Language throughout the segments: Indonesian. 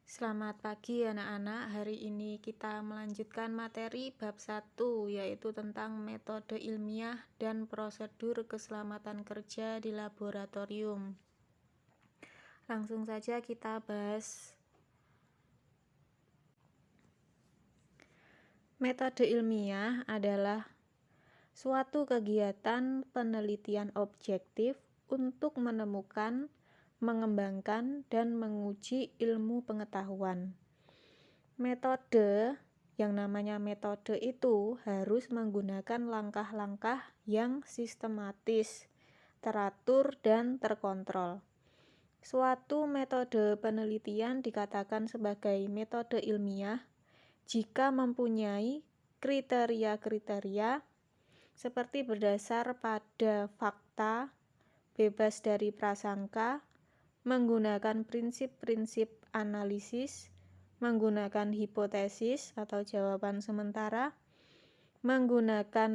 Selamat pagi anak-anak. Hari ini kita melanjutkan materi bab 1, yaitu tentang metode ilmiah dan prosedur keselamatan kerja di laboratorium. Langsung saja kita bahas. Metode ilmiah adalah suatu kegiatan penelitian objektif untuk menemukan, mengembangkan, dan menguji ilmu pengetahuan. Metode yang namanya metode itu harus menggunakan langkah-langkah yang sistematis, teratur, dan terkontrol. Suatu metode penelitian dikatakan sebagai metode ilmiah jika mempunyai kriteria-kriteria seperti berdasar pada fakta, bebas dari prasangka, menggunakan prinsip-prinsip analisis, menggunakan hipotesis atau jawaban sementara, menggunakan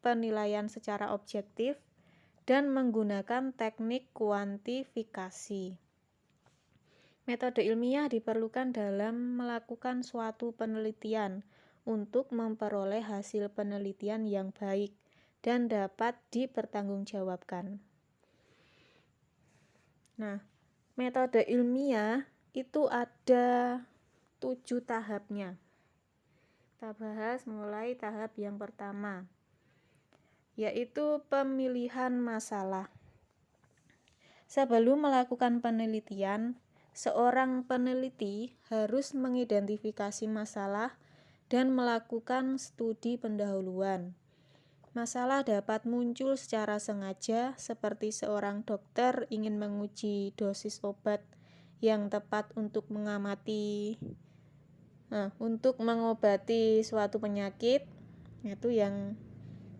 penilaian secara objektif, dan menggunakan teknik kuantifikasi. Metode ilmiah diperlukan dalam melakukan suatu penelitian untuk memperoleh hasil penelitian yang baik dan dapat dipertanggungjawabkan. Nah, metode ilmiah itu ada 7 tahapnya. Kita bahas mulai tahap yang pertama, yaitu pemilihan masalah. Sebelum melakukan penelitian, seorang peneliti harus mengidentifikasi masalah dan melakukan studi pendahuluan. Masalah dapat muncul secara sengaja, seperti seorang dokter ingin menguji dosis obat yang tepat untuk mengobati suatu penyakit, itu yang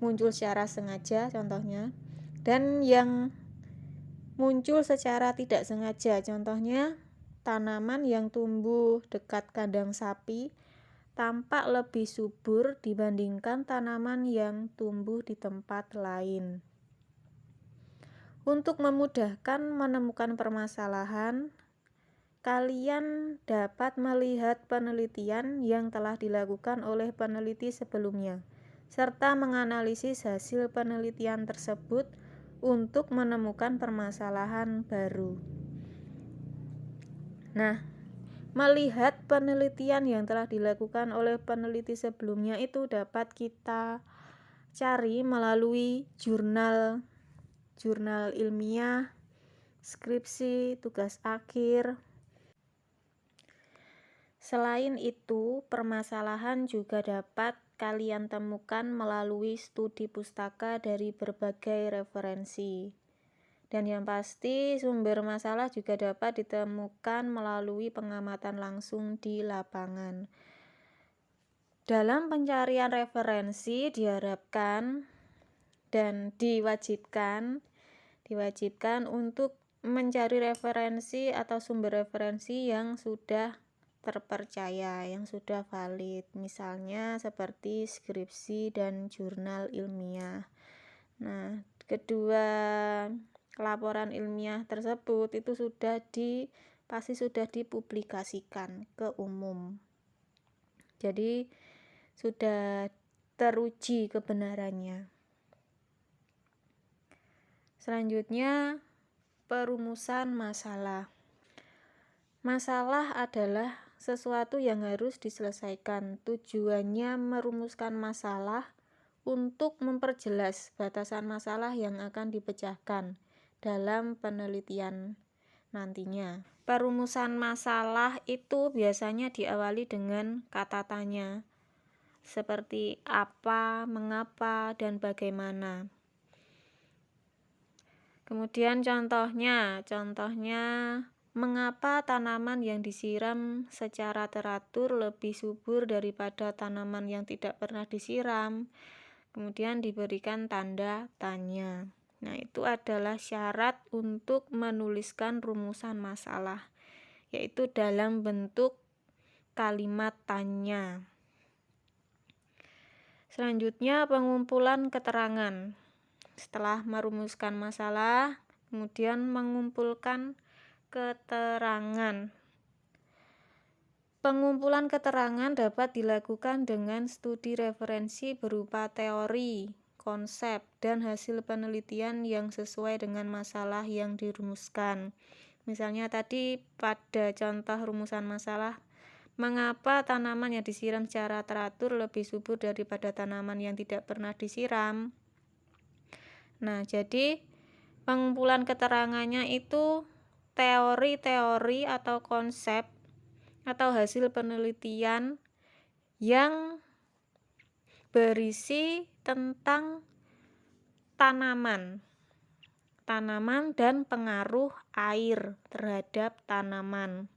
muncul secara sengaja contohnya, dan yang muncul secara tidak sengaja, contohnya tanaman yang tumbuh dekat kandang sapi tampak lebih subur dibandingkan tanaman yang tumbuh di tempat lain. Untuk memudahkan menemukan permasalahan, kalian dapat melihat penelitian yang telah dilakukan oleh peneliti sebelumnya, serta menganalisis hasil penelitian tersebut untuk menemukan permasalahan baru. Nah, melihat penelitian yang telah dilakukan oleh peneliti sebelumnya itu dapat kita cari melalui jurnal ilmiah, skripsi, tugas akhir. Selain itu, permasalahan juga dapat kalian temukan melalui studi pustaka dari berbagai referensi. Dan yang pasti, sumber masalah juga dapat ditemukan melalui pengamatan langsung di lapangan. Dalam pencarian referensi diharapkan dan diwajibkan untuk mencari referensi atau sumber referensi yang sudah terpercaya, yang sudah valid, misalnya seperti skripsi dan jurnal ilmiah. Nah, kedua laporan ilmiah tersebut itu pasti sudah dipublikasikan ke umum. Jadi sudah teruji kebenarannya. Selanjutnya, perumusan masalah. Masalah adalah sesuatu yang harus diselesaikan. Tujuannya merumuskan masalah untuk memperjelas batasan masalah yang akan dipecahkan dalam penelitian nantinya. Perumusan masalah itu biasanya diawali dengan kata tanya, seperti apa, mengapa, dan bagaimana. Kemudian contohnya mengapa tanaman yang disiram secara teratur lebih subur daripada tanaman yang tidak pernah disiram. Kemudian diberikan tanda tanya. Nah, itu adalah syarat untuk menuliskan rumusan masalah, yaitu dalam bentuk kalimat tanya. Selanjutnya, pengumpulan keterangan. Setelah merumuskan masalah, Kemudian mengumpulkan keterangan. Pengumpulan keterangan dapat dilakukan dengan studi referensi berupa teori, konsep, dan hasil penelitian yang sesuai dengan masalah yang dirumuskan. Misalnya tadi pada contoh rumusan masalah, mengapa tanaman yang disiram secara teratur lebih subur daripada tanaman yang tidak pernah disiram? Nah, jadi pengumpulan keterangannya itu teori-teori atau konsep atau hasil penelitian yang berisi tentang tanaman dan pengaruh air terhadap tanaman.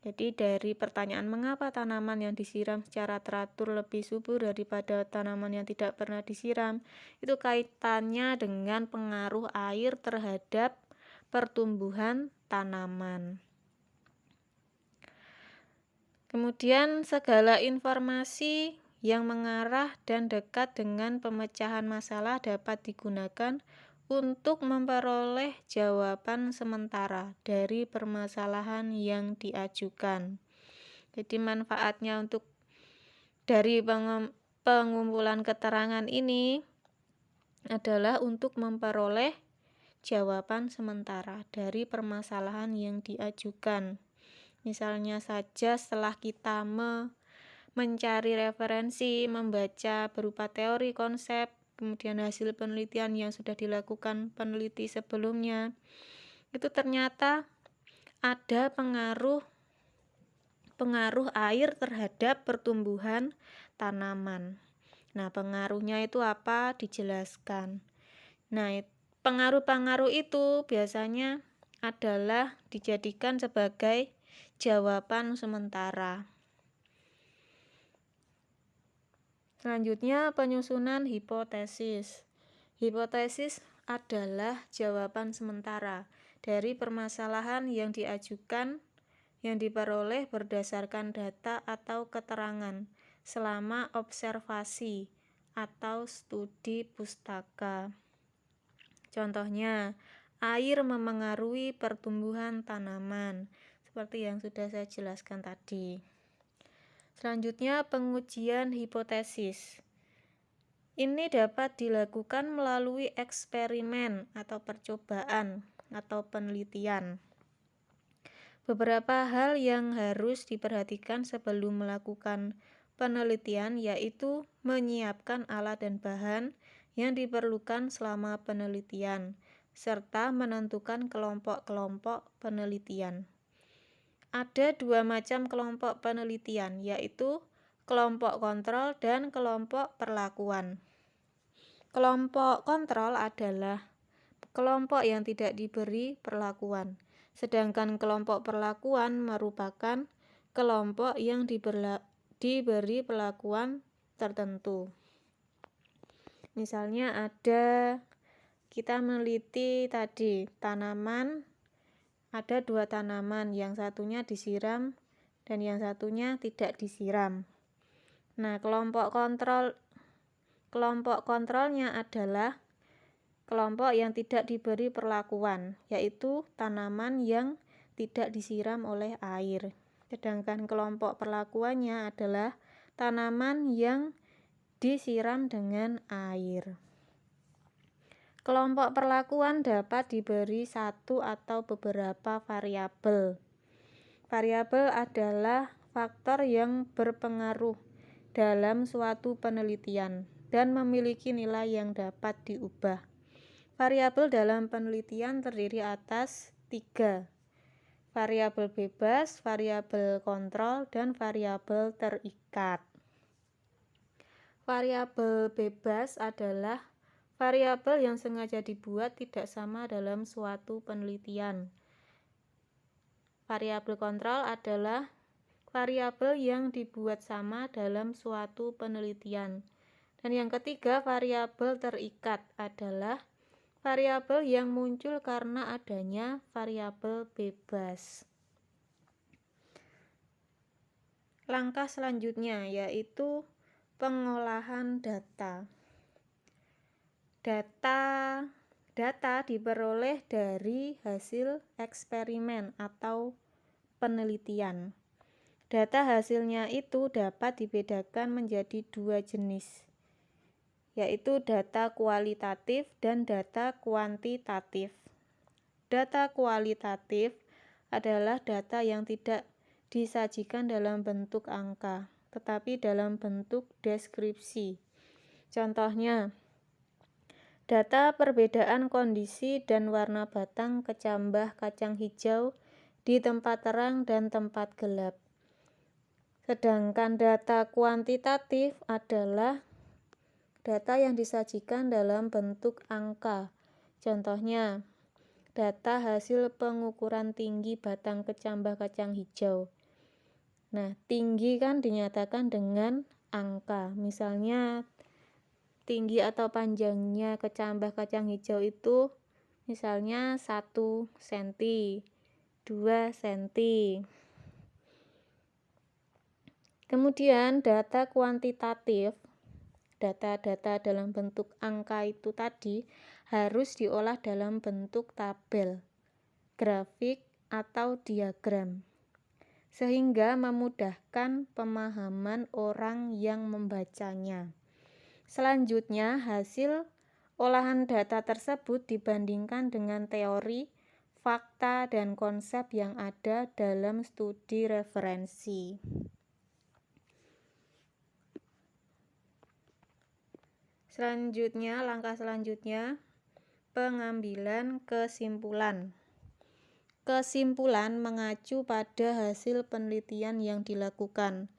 Jadi dari pertanyaan mengapa tanaman yang disiram secara teratur lebih subur daripada tanaman yang tidak pernah disiram, itu kaitannya dengan pengaruh air terhadap pertumbuhan tanaman. Kemudian segala informasi yang mengarah dan dekat dengan pemecahan masalah dapat digunakan untuk memperoleh jawaban sementara dari permasalahan yang diajukan. Jadi manfaatnya dari pengumpulan keterangan ini adalah untuk memperoleh jawaban sementara dari permasalahan yang diajukan. Misalnya saja setelah kita mencari referensi, membaca berupa teori, konsep, kemudian hasil penelitian yang sudah dilakukan peneliti sebelumnya, itu ternyata ada pengaruh air terhadap pertumbuhan tanaman. Nah, pengaruhnya itu apa? Dijelaskan. Nah, pengaruh-pengaruh itu biasanya adalah dijadikan sebagai jawaban sementara. Selanjutnya, penyusunan hipotesis. Hipotesis adalah jawaban sementara dari permasalahan yang diajukan yang diperoleh berdasarkan data atau keterangan selama observasi atau studi pustaka. Contohnya, air memengaruhi pertumbuhan tanaman, seperti yang sudah saya jelaskan tadi. Selanjutnya, pengujian hipotesis. Ini dapat dilakukan melalui eksperimen atau percobaan atau penelitian. Beberapa hal yang harus diperhatikan sebelum melakukan penelitian yaitu menyiapkan alat dan bahan yang diperlukan selama penelitian, serta menentukan kelompok-kelompok penelitian. Ada dua macam kelompok penelitian, yaitu kelompok kontrol dan kelompok perlakuan. Kelompok kontrol adalah kelompok yang tidak diberi perlakuan, sedangkan kelompok perlakuan merupakan kelompok yang diberi perlakuan tertentu. Misalnya kita meneliti tadi tanaman, ada dua tanaman, yang satunya disiram dan yang satunya tidak disiram. Nah, kelompok kontrolnya adalah kelompok yang tidak diberi perlakuan, yaitu tanaman yang tidak disiram oleh air. Sedangkan kelompok perlakuannya adalah tanaman yang disiram dengan air. Kelompok perlakuan dapat diberi satu atau beberapa variabel. Variabel adalah faktor yang berpengaruh dalam suatu penelitian dan memiliki nilai yang dapat diubah. Variabel dalam penelitian terdiri atas 3. Variabel bebas, variabel kontrol, dan variabel terikat. Variabel bebas adalah variabel yang sengaja dibuat tidak sama dalam suatu penelitian. Variabel kontrol adalah variabel yang dibuat sama dalam suatu penelitian. Dan yang ketiga, variabel terikat adalah variabel yang muncul karena adanya variabel bebas. Langkah selanjutnya yaitu pengolahan data. Data Data diperoleh dari hasil eksperimen atau penelitian. Data hasilnya itu dapat dibedakan menjadi dua jenis, yaitu data kualitatif dan data kuantitatif. Data kualitatif adalah data yang tidak disajikan dalam bentuk angka, tetapi dalam bentuk deskripsi. Contohnya, data perbedaan kondisi dan warna batang kecambah kacang hijau di tempat terang dan tempat gelap. Sedangkan data kuantitatif adalah data yang disajikan dalam bentuk angka. Contohnya, data hasil pengukuran tinggi batang kecambah kacang hijau. Nah, tinggi kan dinyatakan dengan angka. Misalnya, tinggi atau panjangnya kecambah kacang hijau itu misalnya 1 cm, 2 cm. Kemudian data kuantitatif, data-data dalam bentuk angka itu tadi harus diolah dalam bentuk tabel, grafik, atau diagram, sehingga memudahkan pemahaman orang yang membacanya. Selanjutnya, hasil olahan data tersebut dibandingkan dengan teori, fakta, dan konsep yang ada dalam studi referensi. Selanjutnya, langkah selanjutnya, pengambilan kesimpulan. Kesimpulan mengacu pada hasil penelitian yang dilakukan.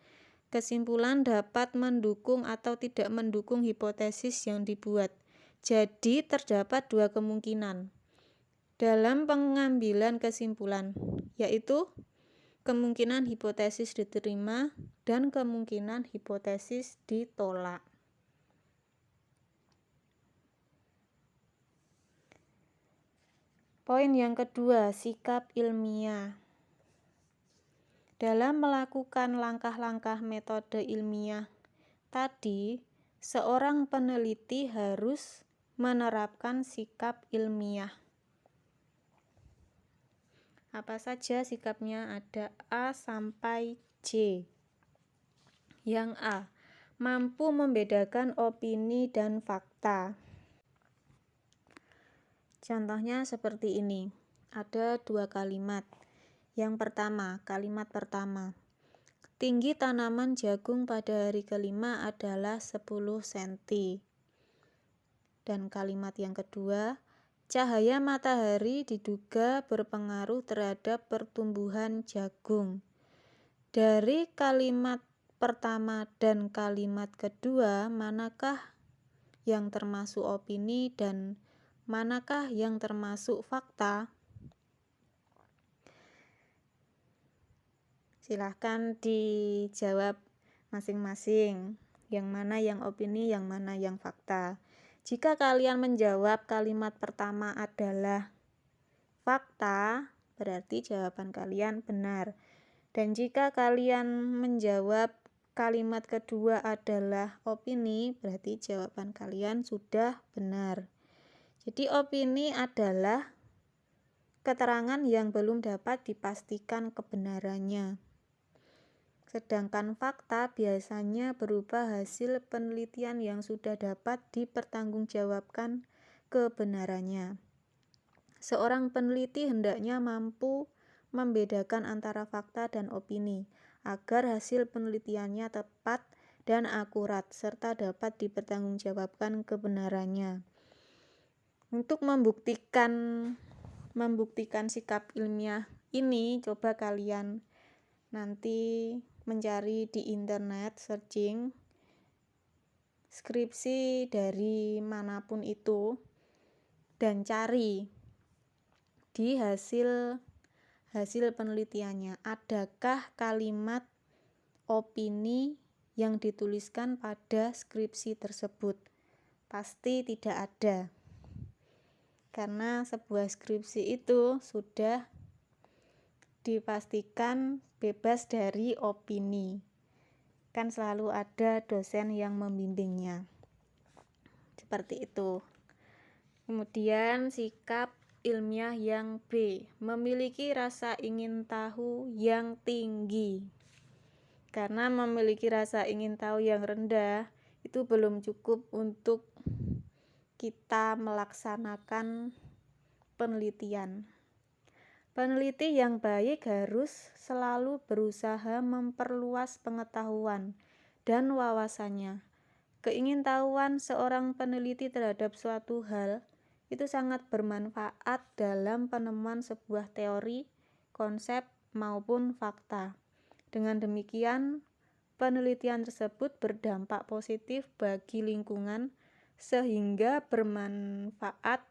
Kesimpulan dapat mendukung atau tidak mendukung hipotesis yang dibuat. Jadi terdapat dua kemungkinan dalam pengambilan kesimpulan, yaitu kemungkinan hipotesis diterima dan kemungkinan hipotesis ditolak. Poin yang kedua, sikap ilmiah. Dalam melakukan langkah-langkah metode ilmiah tadi, seorang peneliti harus menerapkan sikap ilmiah. Apa saja sikapnya? Ada A sampai J. Yang A, mampu membedakan opini dan fakta. Contohnya seperti ini. Ada dua kalimat. Yang pertama, kalimat pertama. Tinggi tanaman jagung pada hari kelima adalah 10 cm. Dan kalimat yang kedua, cahaya matahari diduga berpengaruh terhadap pertumbuhan jagung. Dari kalimat pertama dan kalimat kedua, manakah yang termasuk opini dan manakah yang termasuk fakta? Silahkan dijawab masing-masing. Yang mana yang opini, yang mana yang fakta. Jika kalian menjawab kalimat pertama adalah fakta, berarti jawaban kalian benar. Dan jika kalian menjawab kalimat kedua adalah opini, berarti jawaban kalian sudah benar. Jadi opini adalah keterangan yang belum dapat dipastikan kebenarannya. Sedangkan fakta biasanya berupa hasil penelitian yang sudah dapat dipertanggungjawabkan kebenarannya. Seorang peneliti hendaknya mampu membedakan antara fakta dan opini, agar hasil penelitiannya tepat dan akurat, serta dapat dipertanggungjawabkan kebenarannya. Untuk membuktikan sikap ilmiah ini, coba kalian nanti mencari di internet, searching skripsi dari manapun itu, dan cari di hasil penelitiannya, adakah kalimat opini yang dituliskan pada skripsi tersebut. Pasti tidak ada, karena sebuah skripsi itu sudah dipastikan bebas dari opini. Kan selalu ada dosen yang membimbingnya. Seperti itu. Kemudian sikap ilmiah yang B, memiliki rasa ingin tahu yang tinggi. Karena memiliki rasa ingin tahu yang rendah itu belum cukup untuk kita melaksanakan penelitian. Peneliti yang baik harus selalu berusaha memperluas pengetahuan dan wawasannya. Keingintahuan seorang peneliti terhadap suatu hal itu sangat bermanfaat dalam penemuan sebuah teori, konsep, maupun fakta. Dengan demikian, penelitian tersebut berdampak positif bagi lingkungan sehingga bermanfaat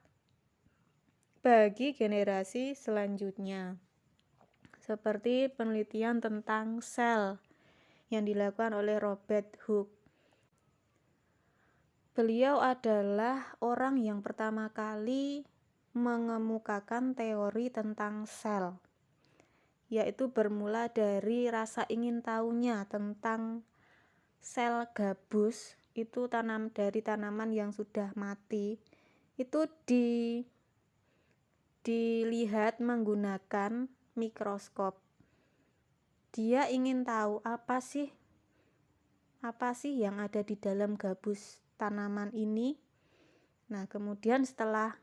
bagi generasi selanjutnya. Seperti penelitian tentang sel yang dilakukan oleh Robert Hooke. Beliau adalah orang yang pertama kali mengemukakan teori tentang sel, yaitu bermula dari rasa ingin tahunya tentang sel gabus, itu dari tanaman yang sudah mati, itu dilihat menggunakan mikroskop. Dia ingin tahu apa sih yang ada di dalam gabus tanaman ini. Nah, kemudian setelah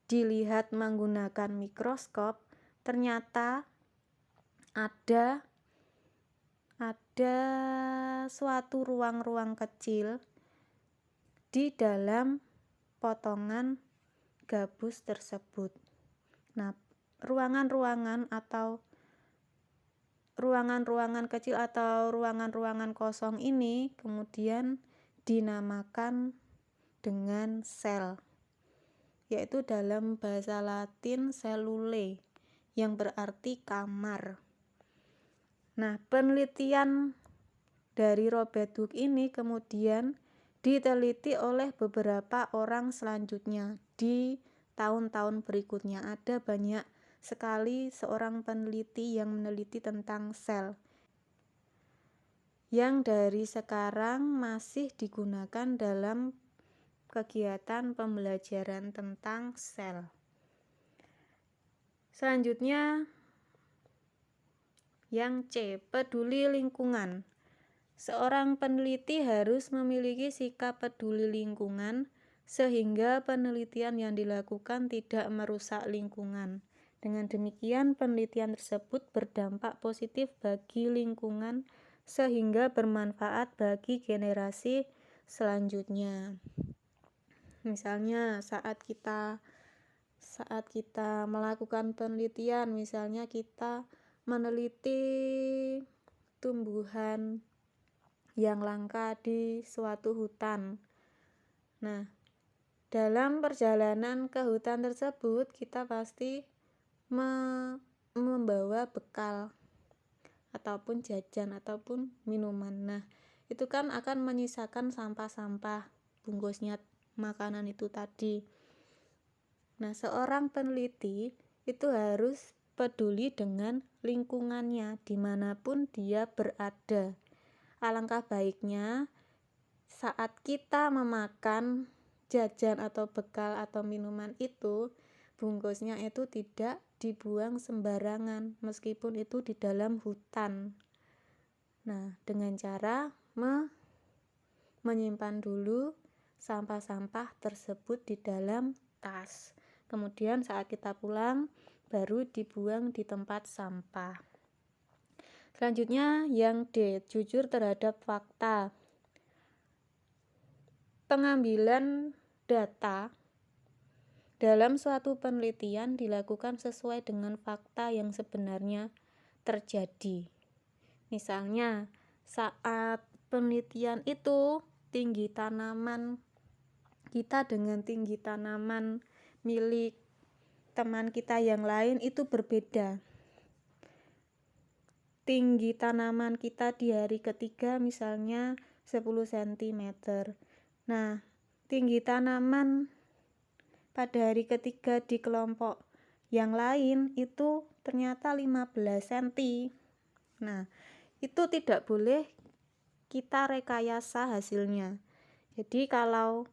dilihat menggunakan mikroskop, ternyata ada suatu ruang-ruang kecil di dalam potongan gabus tersebut. Nah, ruangan-ruangan kecil atau ruangan-ruangan kosong ini kemudian dinamakan dengan sel, yaitu dalam bahasa Latin cellulae, yang berarti kamar. Nah, penelitian dari Robert Hooke ini kemudian diteliti oleh beberapa orang selanjutnya di tahun-tahun berikutnya. Ada banyak sekali seorang peneliti yang meneliti tentang sel, yang dari sekarang masih digunakan dalam kegiatan pembelajaran tentang sel. Selanjutnya yang C, peduli lingkungan. Seorang peneliti harus memiliki sikap peduli lingkungan sehingga penelitian yang dilakukan tidak merusak lingkungan. Dengan demikian, penelitian tersebut berdampak positif bagi lingkungan sehingga bermanfaat bagi generasi selanjutnya. Misalnya saat kita melakukan penelitian, misalnya kita meneliti tumbuhan yang langka di suatu hutan. Nah, dalam perjalanan ke hutan tersebut kita pasti membawa bekal ataupun jajan ataupun minuman. Nah, itu kan akan menyisakan sampah-sampah bungkusnya makanan itu tadi. Nah, seorang peneliti itu harus peduli dengan lingkungannya dimanapun dia berada. Alangkah baiknya saat kita memakan jajan atau bekal atau minuman itu, bungkusnya itu tidak dibuang sembarangan meskipun itu di dalam hutan. Nah, dengan cara menyimpan dulu sampah-sampah tersebut di dalam tas. Kemudian saat kita pulang baru dibuang di tempat sampah. Selanjutnya yang D, jujur terhadap fakta. Pengambilan data dalam suatu penelitian dilakukan sesuai dengan fakta yang sebenarnya terjadi. Misalnya, saat penelitian itu tinggi tanaman kita dengan tinggi tanaman milik teman kita yang lain itu berbeda. Tinggi tanaman kita di hari ketiga misalnya 10 cm. Nah, tinggi tanaman pada hari ketiga di kelompok yang lain itu ternyata 15 cm. Nah, itu tidak boleh kita rekayasa hasilnya. Jadi kalau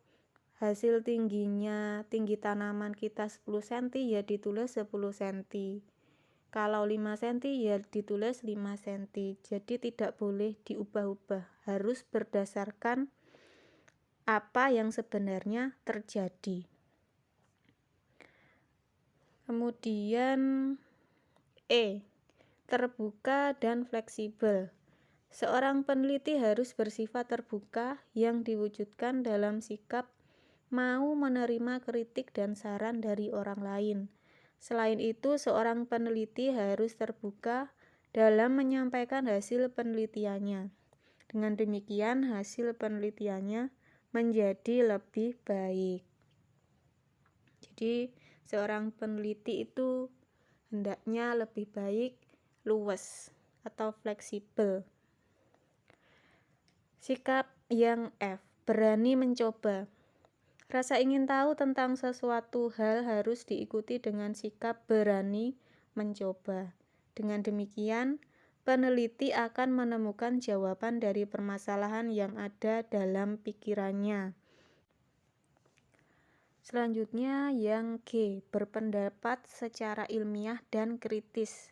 hasil tinggi tanaman kita 10 cm ya ditulis 10 cm. Kalau 5 cm ya ditulis 5 cm. Jadi tidak boleh diubah-ubah, harus berdasarkan apa yang sebenarnya terjadi. Kemudian terbuka dan fleksibel. Seorang peneliti harus bersifat terbuka yang diwujudkan dalam sikap mau menerima kritik dan saran dari orang lain. Selain itu, seorang peneliti harus terbuka dalam menyampaikan hasil penelitiannya. Dengan demikian, hasil penelitiannya menjadi lebih baik. Jadi, seorang peneliti itu hendaknya lebih baik luwes atau fleksibel. Sikap yang F, berani mencoba. Rasa ingin tahu tentang sesuatu hal harus diikuti dengan sikap berani mencoba. Dengan demikian, peneliti akan menemukan jawaban dari permasalahan yang ada dalam pikirannya. Selanjutnya yang G, berpendapat secara ilmiah dan kritis.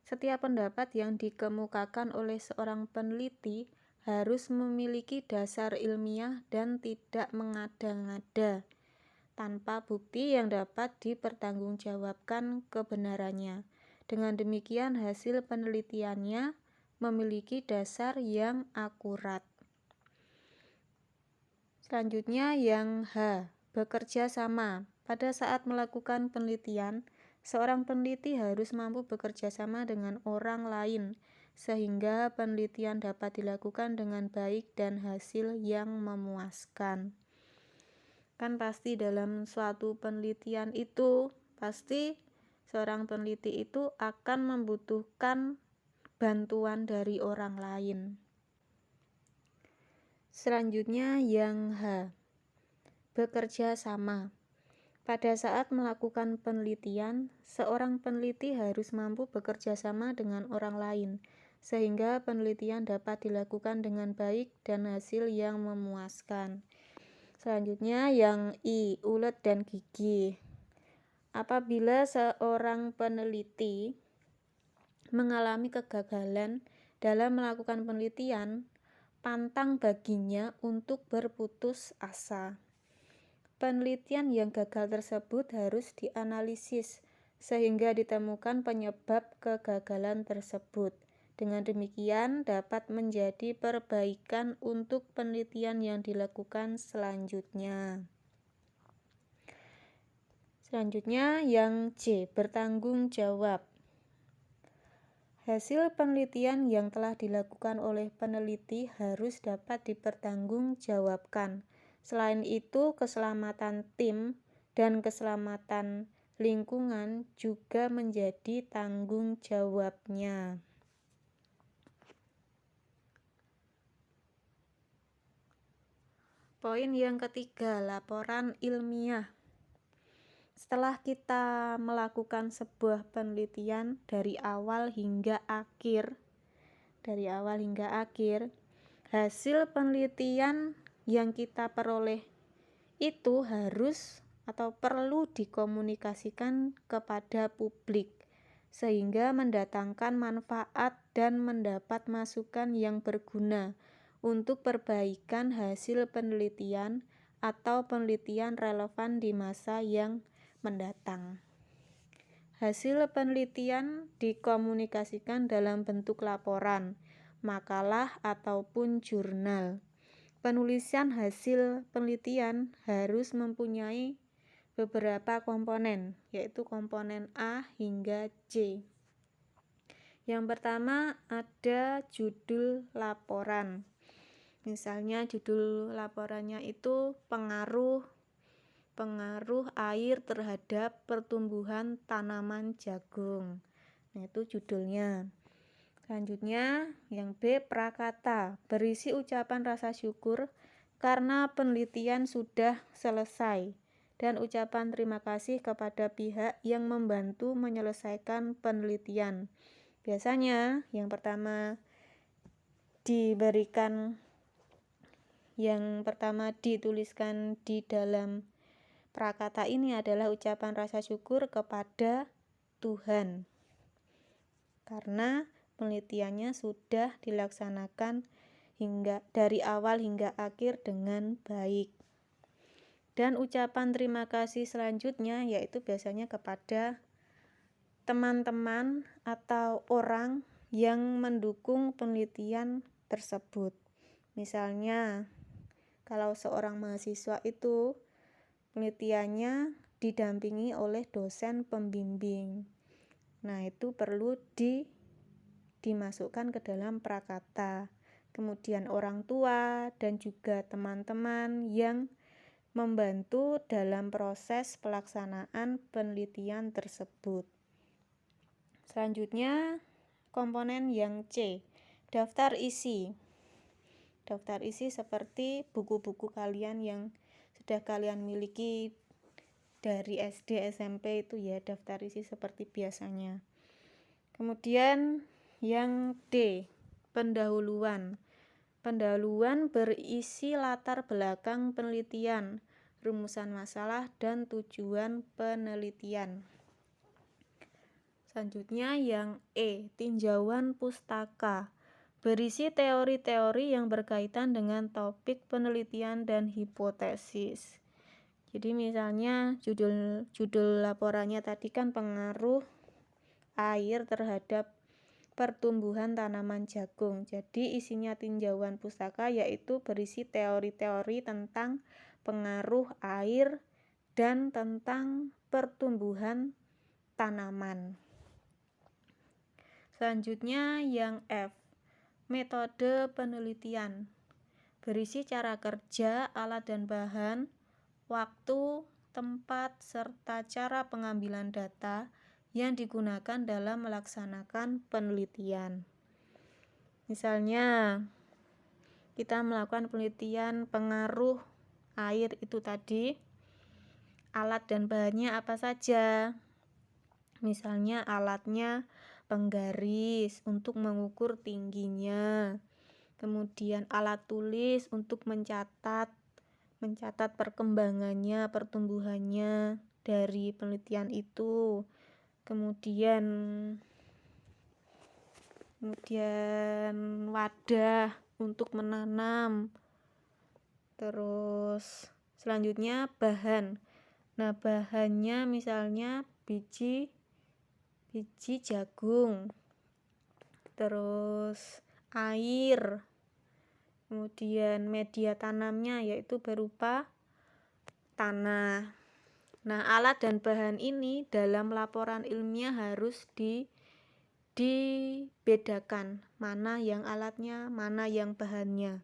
Setiap pendapat yang dikemukakan oleh seorang peneliti harus memiliki dasar ilmiah dan tidak mengada-ngada, tanpa bukti yang dapat dipertanggungjawabkan kebenarannya. Dengan demikian, hasil penelitiannya memiliki dasar yang akurat. Selanjutnya yang H, bekerja sama. Pada saat melakukan penelitian, seorang peneliti harus mampu bekerja sama dengan orang lain, sehingga penelitian dapat dilakukan dengan baik dan hasil yang memuaskan. Kan pasti dalam suatu penelitian itu, pasti seorang peneliti itu akan membutuhkan bantuan dari orang lain. Selanjutnya yang H, bekerja sama. Pada saat melakukan penelitian, seorang peneliti harus mampu bekerja sama dengan orang lain, sehingga penelitian dapat dilakukan dengan baik dan hasil yang memuaskan. Selanjutnya yang I, ulet dan gigi. Apabila seorang peneliti mengalami kegagalan dalam melakukan penelitian, pantang baginya untuk berputus asa. Penelitian yang gagal tersebut harus dianalisis sehingga ditemukan penyebab kegagalan tersebut. Dengan demikian dapat menjadi perbaikan untuk penelitian yang dilakukan selanjutnya. Selanjutnya yang C, bertanggung jawab. Hasil penelitian yang telah dilakukan oleh peneliti harus dapat dipertanggungjawabkan. Selain itu, keselamatan tim dan keselamatan lingkungan juga menjadi tanggung jawabnya. Poin yang ketiga, laporan ilmiah. Setelah kita melakukan sebuah penelitian dari awal hingga akhir, hasil penelitian yang kita peroleh itu harus atau perlu dikomunikasikan kepada publik sehingga mendatangkan manfaat dan mendapat masukan yang berguna untuk perbaikan hasil penelitian atau penelitian relevan di masa yang mendatang. Hasil penelitian dikomunikasikan dalam bentuk laporan, makalah ataupun jurnal. Penulisan hasil penelitian harus mempunyai beberapa komponen, yaitu komponen A hingga C. Yang pertama ada judul laporan. Misalnya judul laporannya itu pengaruh air terhadap pertumbuhan tanaman jagung. Nah, itu judulnya. Selanjutnya yang B, prakata, berisi ucapan rasa syukur karena penelitian sudah selesai dan ucapan terima kasih kepada pihak yang membantu menyelesaikan penelitian. Biasanya yang pertama diberikan yang pertama dituliskan di dalam prakata ini adalah ucapan rasa syukur kepada Tuhan, karena penelitiannya sudah dilaksanakan dari awal hingga akhir dengan baik. Dan ucapan terima kasih selanjutnya yaitu biasanya kepada teman-teman atau orang yang mendukung penelitian tersebut. Misalnya, kalau seorang mahasiswa itu penelitiannya didampingi oleh dosen pembimbing. Nah, itu perlu dimasukkan ke dalam prakata. Kemudian orang tua dan juga teman-teman yang membantu dalam proses pelaksanaan penelitian tersebut. Selanjutnya, komponen yang C, daftar isi. Daftar isi seperti buku-buku kalian yang sudah kalian miliki dari SD, SMP itu ya, daftar isi seperti biasanya. Kemudian yang D, pendahuluan. Pendahuluan berisi latar belakang penelitian, rumusan masalah, dan tujuan penelitian. Selanjutnya yang E, tinjauan pustaka. Berisi teori-teori yang berkaitan dengan topik penelitian dan hipotesis. Jadi misalnya judul laporannya tadi kan pengaruh air terhadap pertumbuhan tanaman jagung. Jadi isinya tinjauan pustaka yaitu berisi teori-teori tentang pengaruh air dan tentang pertumbuhan tanaman. Selanjutnya yang F, metode penelitian. Berisi cara kerja, alat dan bahan, waktu, tempat, serta cara pengambilan data yang digunakan dalam melaksanakan penelitian. Misalnya, kita melakukan penelitian pengaruh air itu tadi, alat dan bahannya apa saja. Misalnya alatnya penggaris untuk mengukur tingginya, kemudian alat tulis untuk mencatat perkembangannya, pertumbuhannya dari penelitian itu. Kemudian wadah untuk menanam. Terus selanjutnya bahan. Nah, bahannya misalnya biji jagung. Terus air. Kemudian media tanamnya yaitu berupa tanah. Nah, alat dan bahan ini dalam laporan ilmiah harus dibedakan, mana yang alatnya, mana yang bahannya.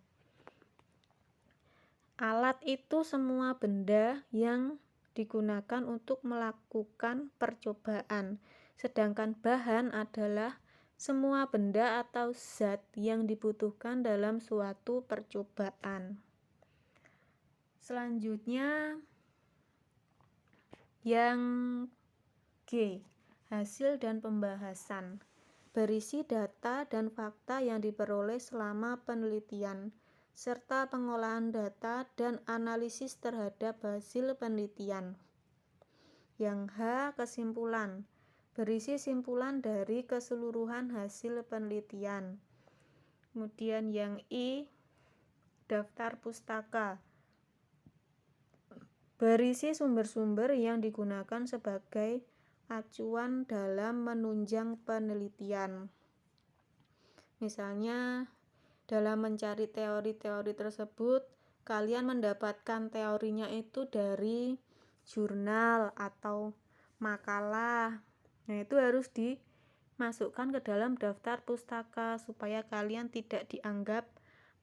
Alat itu semua benda yang digunakan untuk melakukan percobaan, sedangkan bahan adalah semua benda atau zat yang dibutuhkan dalam suatu percobaan. Selanjutnya yang G, hasil dan pembahasan. Berisi data dan fakta yang diperoleh selama penelitian, serta pengolahan data dan analisis terhadap hasil penelitian. Yang H, kesimpulan. Berisi simpulan dari keseluruhan hasil penelitian. Kemudian yang I, daftar pustaka. Berisi sumber-sumber yang digunakan sebagai acuan dalam menunjang penelitian. Misalnya, dalam mencari teori-teori tersebut, kalian mendapatkan teorinya itu dari jurnal atau makalah. Nah, itu harus dimasukkan ke dalam daftar pustaka supaya kalian tidak dianggap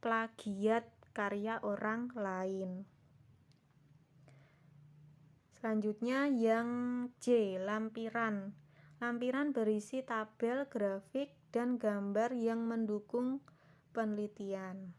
plagiat karya orang lain. Selanjutnya yang J, lampiran. Lampiran berisi tabel, grafik, dan gambar yang mendukung penelitian.